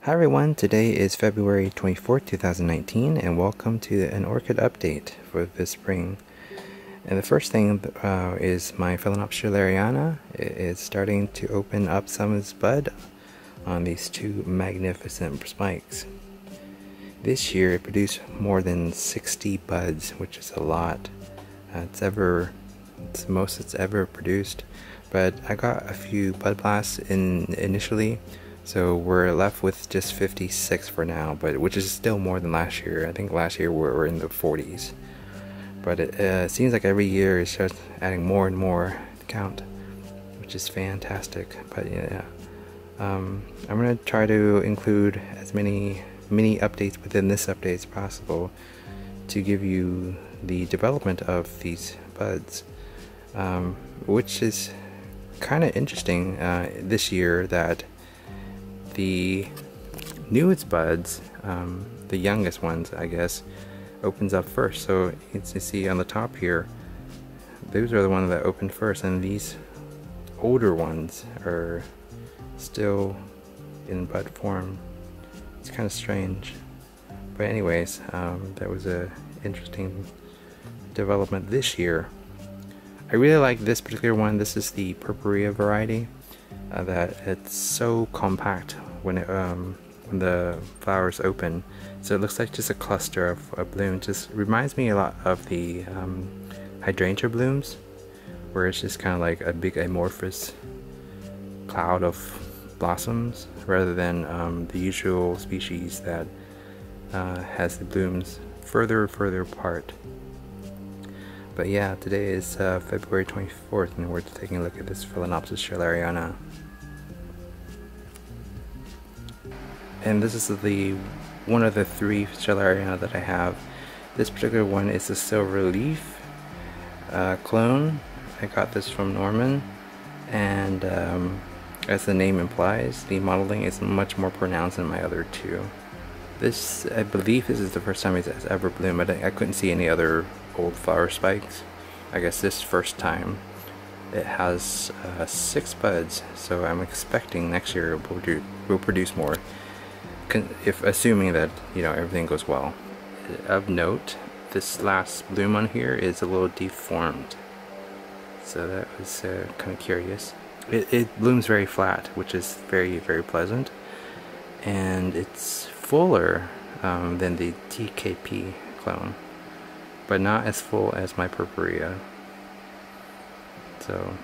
Hi everyone, today is February 24th, 2019, and welcome to an orchid update for this spring. And the first thing is my Phalaenopsis schilleriana. It is starting to open up some of its bud on these two magnificent spikes. This year it produced more than 60 buds, which is a lot. It's the most it's ever produced, but I got a few bud blasts initially. So we're left with just 56 for now, but which is still more than last year. I think last year we were in the 40s. But it seems like every year it's just adding more and more count, which is fantastic. But yeah, I'm gonna try to include as many mini updates within this update as possible to give you the development of these buds, which is kind of interesting this year that the newest buds, the youngest ones, I guess, opens up first. So you can see on the top here, those are the ones that opened first, and these older ones are still in bud form. It's kind of strange, but anyways, that was a interesting development this year. I really like this particular one. This is the Purpurea variety. That it's so compact when the flowers open, so it looks like just a cluster of blooms. Just reminds me a lot of the hydrangea blooms, where it's just kind of like a big amorphous cloud of blossoms, rather than the usual species that has the blooms further apart. But yeah, today is February 24th, and we're taking a look at this Phalaenopsis schilleriana. And this is one of the three schilleriana that I have. This particular one is a silver leaf clone. I got this from Norman, and as the name implies, the modeling is much more pronounced than my other two. This, I believe, this is the first time it's ever bloomed. I couldn't see any other old flower spikes. I guess this first time. It has 6 buds, so I'm expecting next year we'll produce more, if assuming that everything goes well. Of note, this last bloom on here is a little deformed, so that was kind of curious. It blooms very flat, which is very pleasant, and it's fuller than the TKP clone, but not as full as my Purpurea. So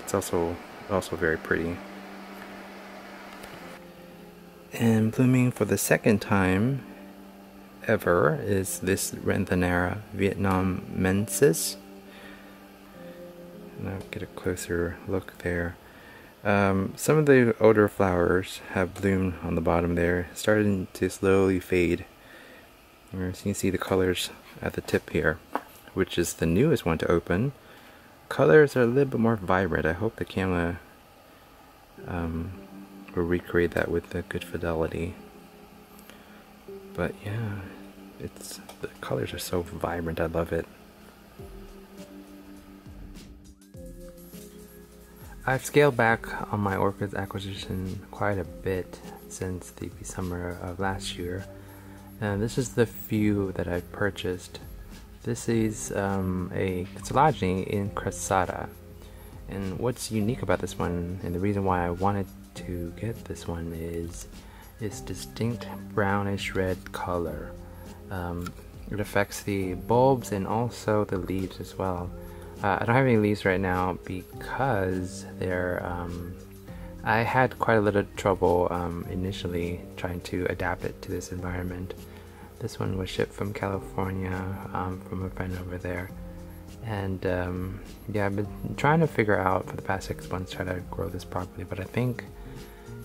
it's also very pretty. And blooming for the second time ever is this Renthenera vietnamensis. And I'll get a closer look there. Some of the older flowers have bloomed on the bottom there, starting to slowly fade. So you can see the colors at the tip here, which is the newest one to open. Colors are a little bit more vibrant. I hope the camera will recreate that with a good fidelity. But yeah, the colors are so vibrant. I love it. I've scaled back on my orchids acquisition quite a bit since the summer of last year, and this is the few that I've purchased. This is a Cattleya incrustata, and what's unique about this one, and the reason why I wanted to get this one, is its distinct brownish red color. It affects the bulbs and also the leaves as well. I don't have any leaves right now because I had quite a little trouble initially trying to adapt it to this environment. This one was shipped from California from a friend over there, and yeah, I've been trying to figure out for the past 6 months how to grow this properly, but I think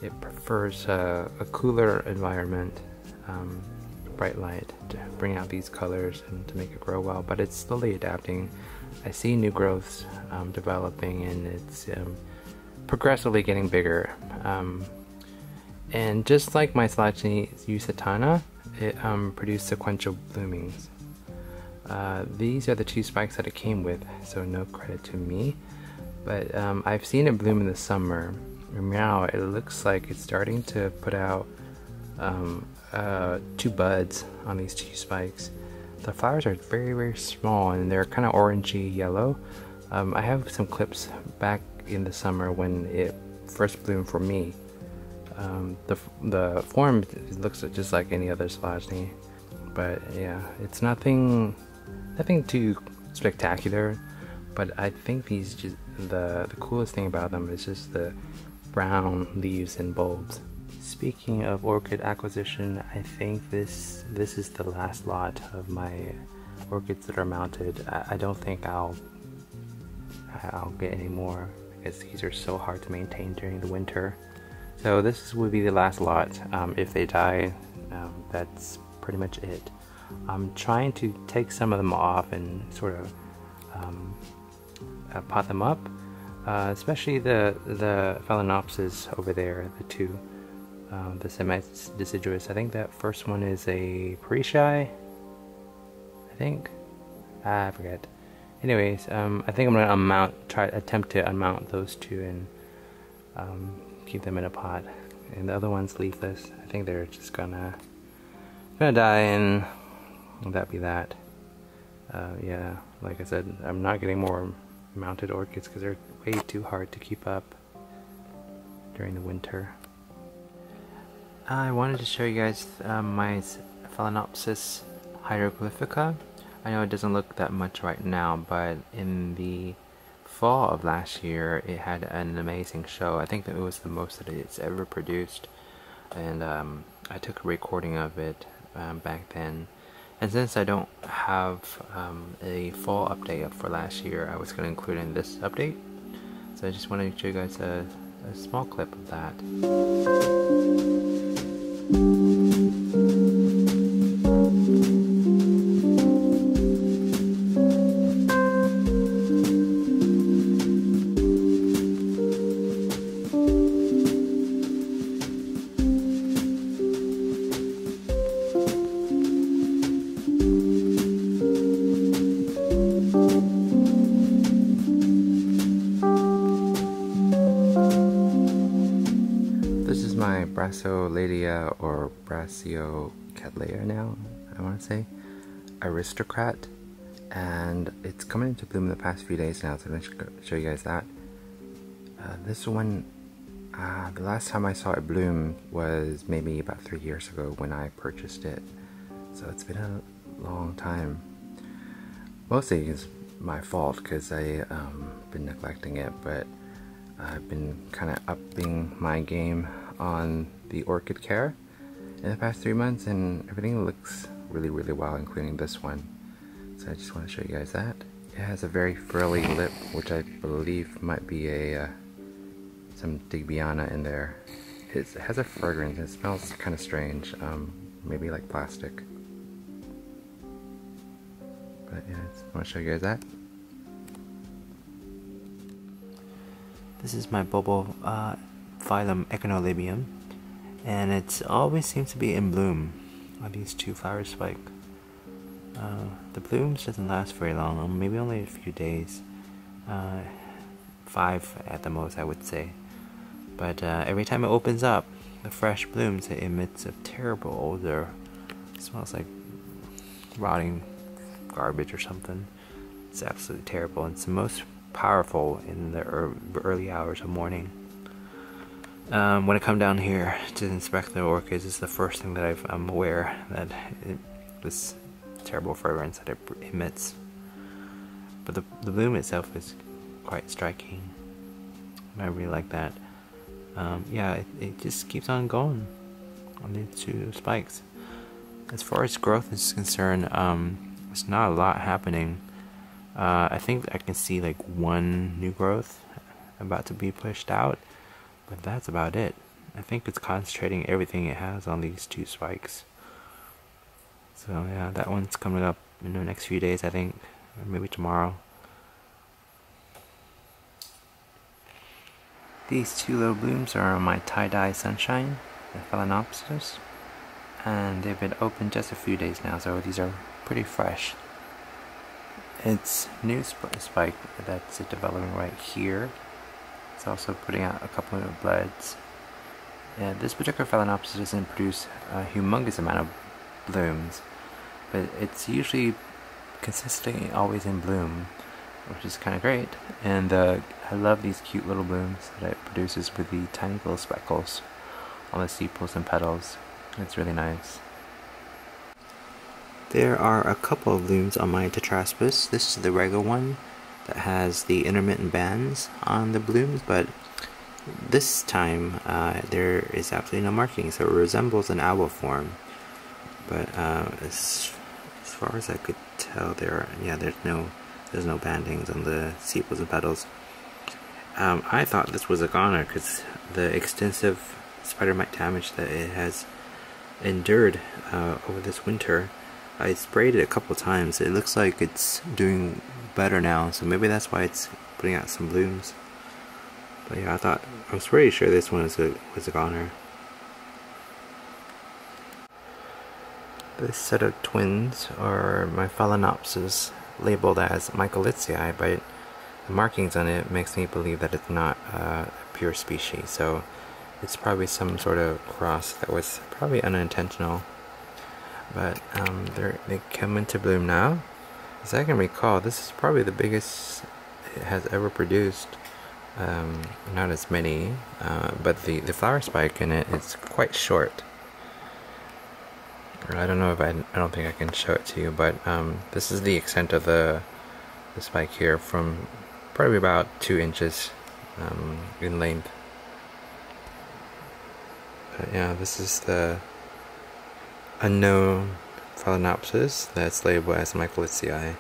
it prefers a cooler environment, bright light, to bring out these colors and to make it grow well. But it's slowly adapting. I see new growths developing, and it's progressively getting bigger. And just like my Phalaenopsis usitana, it produced sequential bloomings. These are the 2 spikes that it came with, so no credit to me. But I've seen it bloom in the summer, And now it looks like it's starting to put out two buds on these two spikes. The flowers are very, very small and they're kind of orangey yellow. I have some clips back in the summer when it first bloomed for me. The form looks just like any other Spalagidae, but yeah, it's nothing too spectacular. But I think these the coolest thing about them is just the brown leaves and bulbs. Speaking of orchid acquisition, I think this is the last lot of my orchids that are mounted. I don't think I'll get any more because these are so hard to maintain during the winter. So this would be the last lot. If they die, that's pretty much it. I'm trying to take some of them off and sort of pot them up, especially the Phalaenopsis over there, the two, the semi-deciduous. I think that first one is a Parishii, I think. I forget. Anyways, I think I'm gonna attempt to unmount those two and keep them in a pot. And the other one's leafless. I think they're just gonna die, and that'd be that. Yeah, like I said, I'm not getting more mounted orchids because they're way too hard to keep up during the winter. I wanted to show you guys my Phalaenopsis hieroglyphica. I know it doesn't look that much right now, but in the fall of last year it had an amazing show. I think that it was the most that it's ever produced, and I took a recording of it back then. And since I don't have a full update up for last year, I was going to include in this update. So I just wanted to show you guys a small clip of that. Cattleya or Cattleya now, I want to say, aristocrat, and it's coming into bloom in the past few days now, so I'm going to show you guys that. This one, the last time I saw it bloom was maybe about 3 years ago when I purchased it, so it's been a long time. Mostly it's my fault because I've been neglecting it, but I've been kind of upping my game on the orchid care in the past 3 months, and everything looks really well, including this one. So I just want to show you guys that. It has a very frilly lip, which I believe might be a some Digbyana in there. It has a fragrance. It smells kind of strange, maybe like plastic. But yeah, I want to show you guys that. This is my Bulbophyllum echinolibium, and it always seems to be in bloom on these two flower spikes. The blooms doesn't last very long, maybe only a few days, 5 at the most, I would say. But every time it opens up, the fresh blooms, it emits a terrible odor. It smells like rotting garbage or something. It's absolutely terrible. It's the most powerful in the early hours of morning. When I come down here to inspect the orchids, it's the first thing that I'm aware that this terrible fragrance that it emits. But the bloom itself is quite striking. I really like that. Yeah, it just keeps on going on these two spikes. As far as growth is concerned, there's not a lot happening. I think I can see like one new growth about to be pushed out, but that's about it. I think it's concentrating everything it has on these two spikes. So yeah, that one's coming up in the next few days, I think, or maybe tomorrow. These two little blooms are on my tie-dye sunshine, the Phalaenopsis, and they've been open just a few days now, so these are pretty fresh. It's new spike that's developing right here. It's also putting out a couple of buds. This particular Phalaenopsis doesn't produce a humongous amount of blooms, but it's usually consistently always in bloom, which is kind of great. And I love these cute little blooms that it produces with the tiny little speckles on the sepals and petals. It's really nice. There are a couple of blooms on my Tetraspis. This is the regular one that has the intermittent bands on the blooms, but this time there is absolutely no marking, so it resembles an owl form. But as far as I could tell, there's no bandings on the sepals and petals. I thought this was a goner because the extensive spider mite damage that it has endured over this winter. I sprayed it a couple times. It looks like it's doing better now, so maybe that's why it's putting out some blooms. But yeah, I was pretty sure this one was a goner. This set of twins are my Phalaenopsis, labeled as Michaelitzii, but the markings on it makes me believe that it's not a pure species, so it's probably some sort of cross that was probably unintentional. But they come into bloom now. As I can recall, this is probably the biggest it has ever produced. Not as many, but the flower spike in it is quite short. I don't know if I don't think I can show it to you, but this is the extent of the spike here, from probably about 2 inches in length. But yeah, this is the unknown Phalaenopsis that's labeled as Michaelitzii.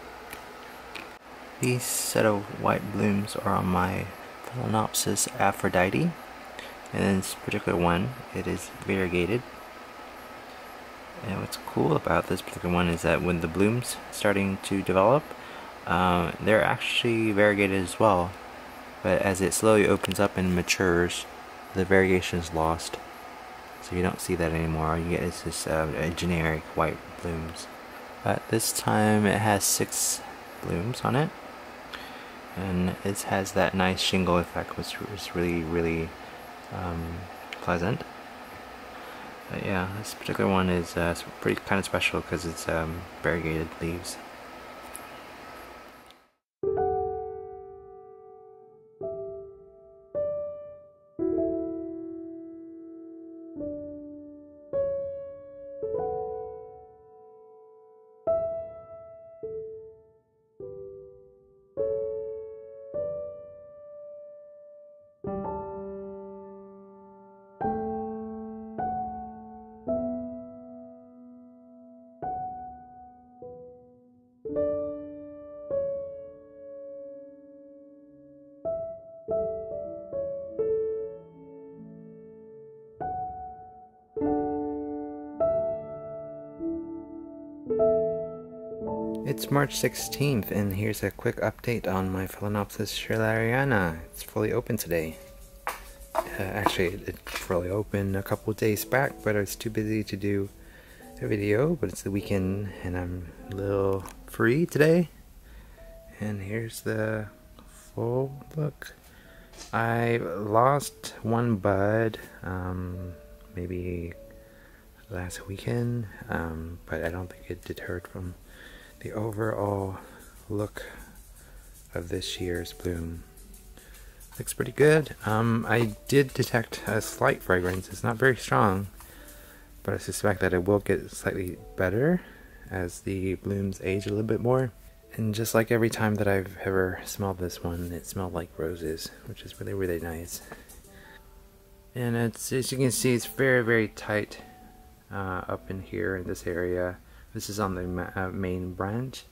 These set of white blooms are on my Phalaenopsis Aphrodite, and in this particular one, it is variegated. And what's cool about this particular one is that when the blooms starting to develop, they're actually variegated as well. But as it slowly opens up and matures, the variegation is lost. So you don't see that anymore. All you get is this generic white blooms. But this time it has 6 blooms on it, and it has that nice shingle effect, which is really pleasant. But yeah, this particular one is pretty kind of special because it's variegated leaves. It's March 16th, and here's a quick update on my Phalaenopsis schilleriana. It's fully open today. Actually, it fully opened a couple days back, but I was too busy to do a video. But it's the weekend, and I'm a little free today. And here's the full look. I lost one bud, maybe last weekend, but I don't think it deterred from the overall look of this year's bloom. Looks pretty good. I did detect a slight fragrance. It's not very strong, but I suspect that it will get slightly better as the blooms age a little bit more. And just like every time that I've ever smelled this one, it smelled like roses, which is really nice. And it's, as you can see, it's very tight up in here in this area. This is on the main branch.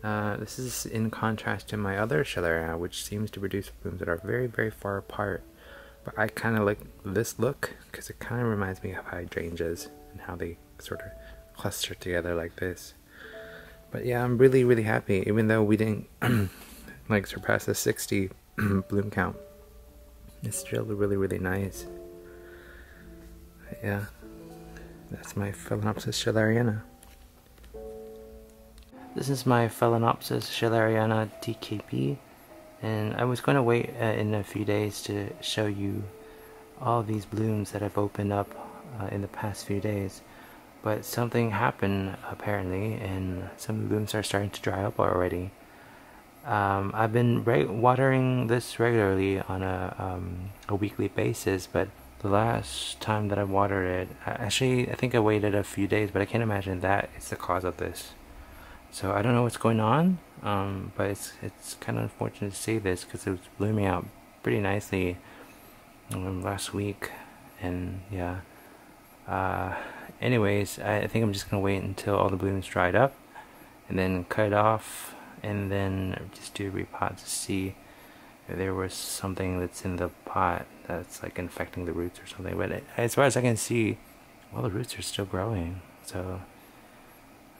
This is in contrast to my other Cattleya, which seems to produce blooms that are very far apart. But I kind of like this look because it kind of reminds me of hydrangeas and how they sort of cluster together like this. But yeah, I'm really happy, even though we didn't like surpass the 60 bloom count. It's still really nice. But yeah, that's my Phalaenopsis schilleriana. This is my Phalaenopsis schilleriana TKP, and I was going to wait in a few days to show you all these blooms that have opened up in the past few days. But something happened apparently, and some of the blooms are starting to dry up already. I've been watering this regularly on a weekly basis, but the last time that I watered it, actually I think I waited a few days, but I can't imagine that it's the cause of this. So I don't know what's going on, but it's kind of unfortunate to say this because it was blooming out pretty nicely last week, and yeah. Anyways, I think I'm just gonna wait until all the blooms dried up, and then cut it off, and then just do a repot to see if there was something that's in the pot that's like infecting the roots or something. But as far as I can see, all the roots are still growing, so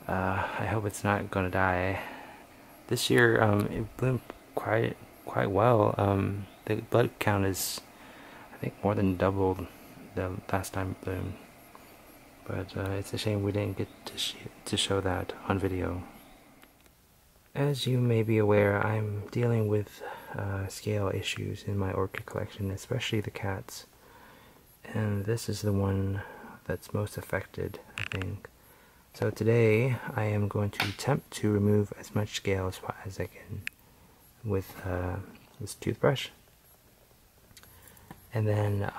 I hope it's not gonna die. This year, it bloomed quite well. The bud count is, I think, more than doubled the last time it bloomed. But it's a shame we didn't get to show that on video. As you may be aware, I'm dealing with scale issues in my orchid collection, especially the cats. And this is the one that's most affected, I think. So today, I am going to attempt to remove as much scale as I can with this toothbrush. And then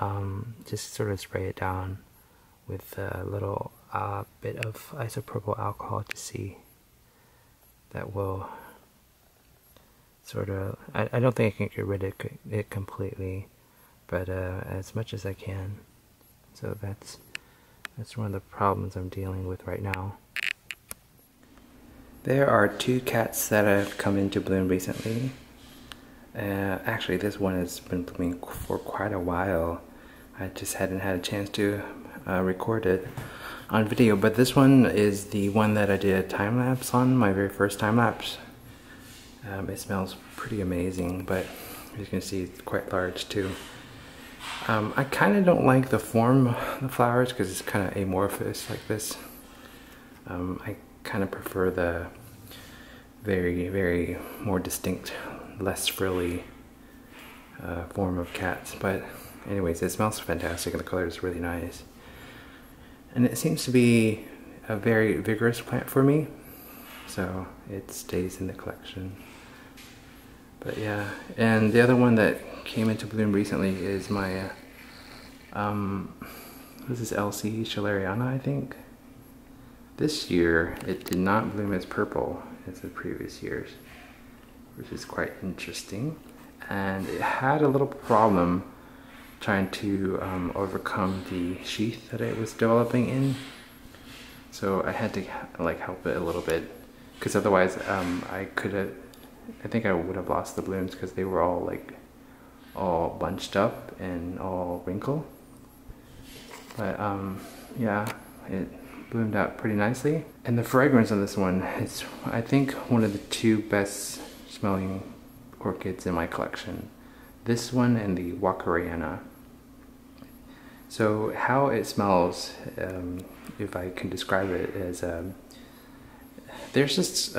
just sort of spray it down with a little bit of isopropyl alcohol to see. That will sort of, I don't think I can get rid of it completely, but as much as I can. So that's one of the problems I'm dealing with right now. There are two cats that have come into bloom recently. Actually, this one has been blooming for quite a while. I just hadn't had a chance to record it on video, but this one is the one that I did a time lapse on, my very first time lapse. It smells pretty amazing, but as you can see, it's quite large too. I kind of don't like the form of the flowers because it's kind of amorphous like this. I kind of prefer the very more distinct, less frilly form of cats. But anyways, it smells fantastic and the color is really nice. And it seems to be a very vigorous plant for me, so it stays in the collection. But yeah, and the other one that came into bloom recently is my, this is LC Schilleriana, I think. This year, it did not bloom as purple as the previous years, which is quite interesting. And it had a little problem trying to overcome the sheath that it was developing in. So I had to like help it a little bit, because otherwise I think I would have lost the blooms because they were all bunched up and all wrinkled. But yeah, it bloomed out pretty nicely. And the fragrance on this one is, I think, one of the two best smelling orchids in my collection. This one and the Wakariana. So how it smells, if I can describe it, is there's this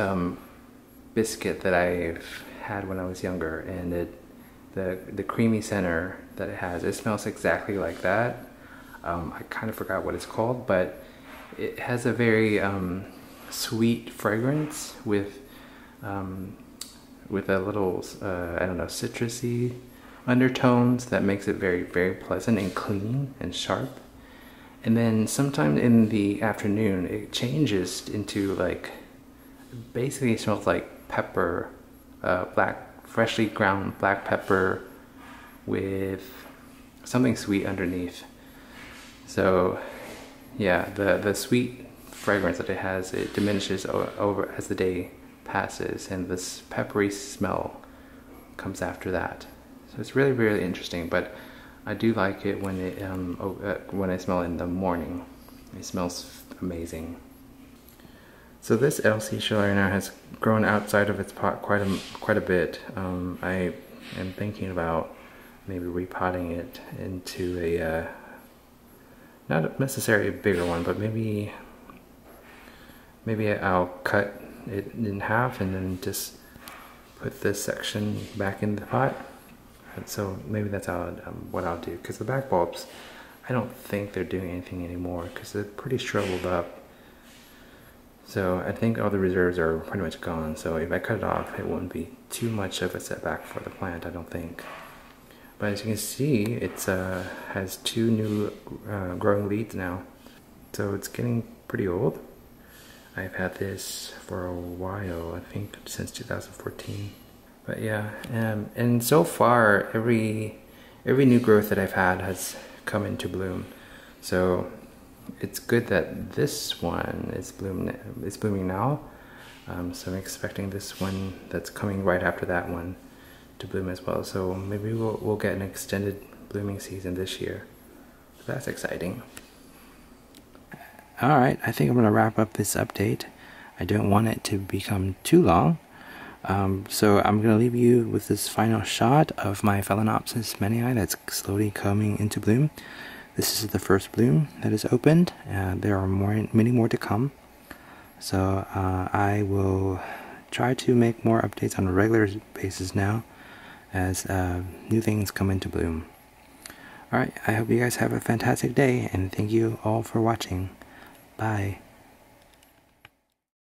biscuit that I've had when I was younger, and the creamy center that it has, it smells exactly like that. I kind of forgot what it's called, but it has a very sweet fragrance with a little I don't know, citrusy undertones that makes it very pleasant and clean and sharp. And then sometime in the afternoon it changes into like, basically it smells like pepper, freshly ground black pepper with something sweet underneath. So yeah, the sweet fragrance that it has, it diminishes over as the day passes, and this peppery smell comes after that. So it's really interesting, but I do like it when I smell it in the morning. It smells amazing. So this LC Schilleriana has grown outside of its pot quite a bit. I am thinking about maybe repotting it into a not necessarily a bigger one, but maybe I'll cut it in half and then just put this section back in the pot. So maybe that's how what I'll do. Because the back bulbs, I don't think they're doing anything anymore because they're pretty shriveled up. So I think all the reserves are pretty much gone. So if I cut it off, it wouldn't be too much of a setback for the plant, I don't think. But as you can see, it has 2 new growing leads now. So it's getting pretty old. I've had this for a while, I think since 2014. But yeah, and so far every new growth that I've had has come into bloom. So it's good that this one is blooming now. So I'm expecting this one that's coming right after that one to bloom as well. So maybe we'll get an extended blooming season this year. So that's exciting. Alright, I think I'm going to wrap up this update. I don't want it to become too long. So I'm going to leave you with this final shot of my Phalaenopsis mannii that's slowly coming into bloom. This is the first bloom that is opened. There are many more to come. So I will try to make more updates on a regular basis now as new things come into bloom. Alright, I hope you guys have a fantastic day, and thank you all for watching. Bye.